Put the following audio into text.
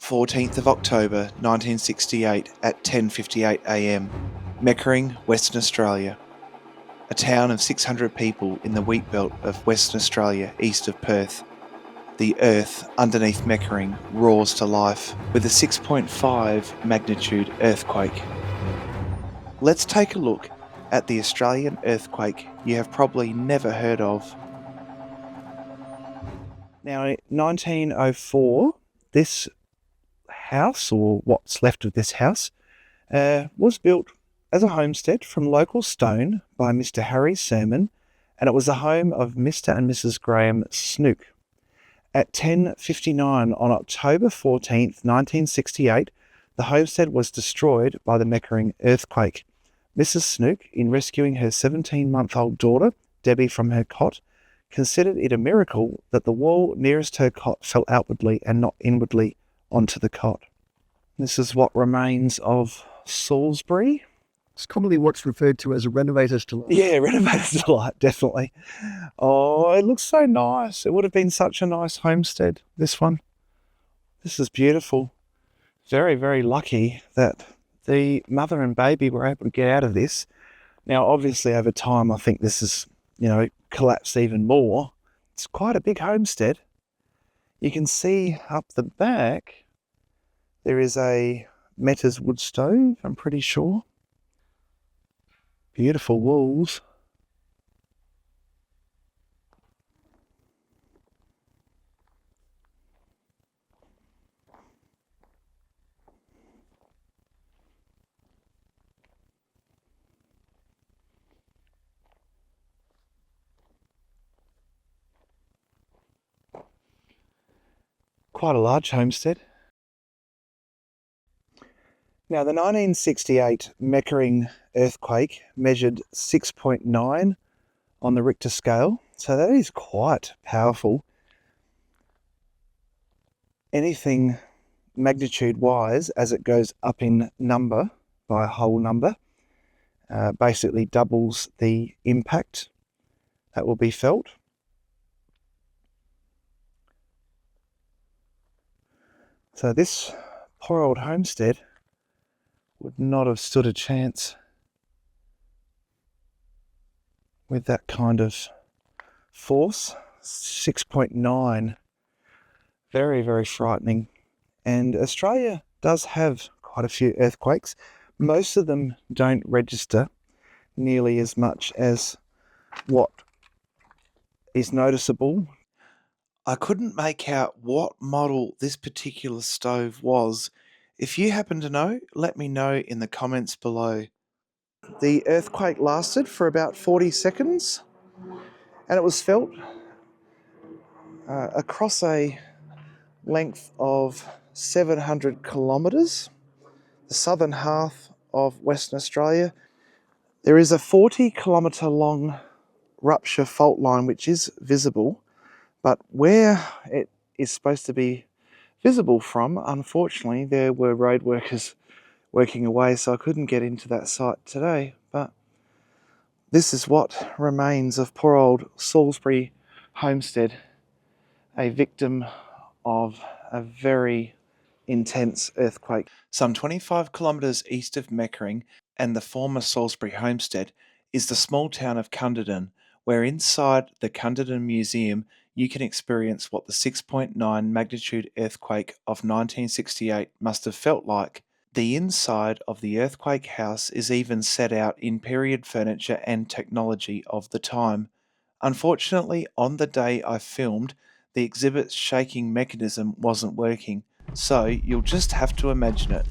14th of October 1968 at 10:58 a.m. Meckering, Western Australia. A town of 600 people in the wheat belt of Western Australia east of Perth. The earth underneath Meckering roars to life with a 6.5 magnitude earthquake. Let's take a look at the Australian earthquake you have probably never heard of. Now, in 1904, this house, or what's left of this house, was built as a homestead from local stone by Mr. Harry Sermon, and it was the home of Mr. and Mrs. Graham Snook. At 10:59 on October 14th, 1968, the homestead was destroyed by the Meckering earthquake. Mrs. Snook, in rescuing her 17-month-old daughter, Debbie, from her cot, considered it a miracle that the wall nearest her cot fell outwardly and not inwardly onto the cot. This is what remains of Salisbury. It's commonly what's referred to as a renovator's delight. Yeah, renovator's delight, definitely. Oh, it looks so nice. It would have been such a nice homestead, this one. This is beautiful. Very, very lucky that the mother and baby were able to get out of this. Now, obviously, over time, I think this is, collapsed even more. It's quite a big homestead. You can see up the back, there is a Metta's wood stove, I'm pretty sure. Beautiful walls. Quite a large homestead. Now, the 1968 Meckering earthquake measured 6.9 on the Richter scale, so that is quite powerful. Anything magnitude-wise, as it goes up in number by a whole number, basically doubles the impact that will be felt. So this poor old homestead would not have stood a chance with that kind of force. 6.9. Very, very frightening. And Australia does have quite a few earthquakes. Most of them don't register nearly as much as what is noticeable. I couldn't make out what model this particular stove was. If you happen to know, let me know in the comments below. The earthquake lasted for about 40 seconds and it was felt across a length of 700 kilometres, the southern half of Western Australia. There is a 40-kilometre long rupture fault line which is visible, but where it is supposed to be visible from, unfortunately, there were road workers working away, so I couldn't get into that site today. But this is what remains of poor old Salisbury homestead, a victim of a very intense earthquake. Some 25 kilometres east of Meckering and the former Salisbury homestead is the small town of Cunderdin, where inside the Cunderdin Museum you can experience what the 6.9 magnitude earthquake of 1968 must have felt like. The inside of the earthquake house is even set out in period furniture and technology of the time. Unfortunately, on the day I filmed, the exhibit's shaking mechanism wasn't working, so you'll just have to imagine it.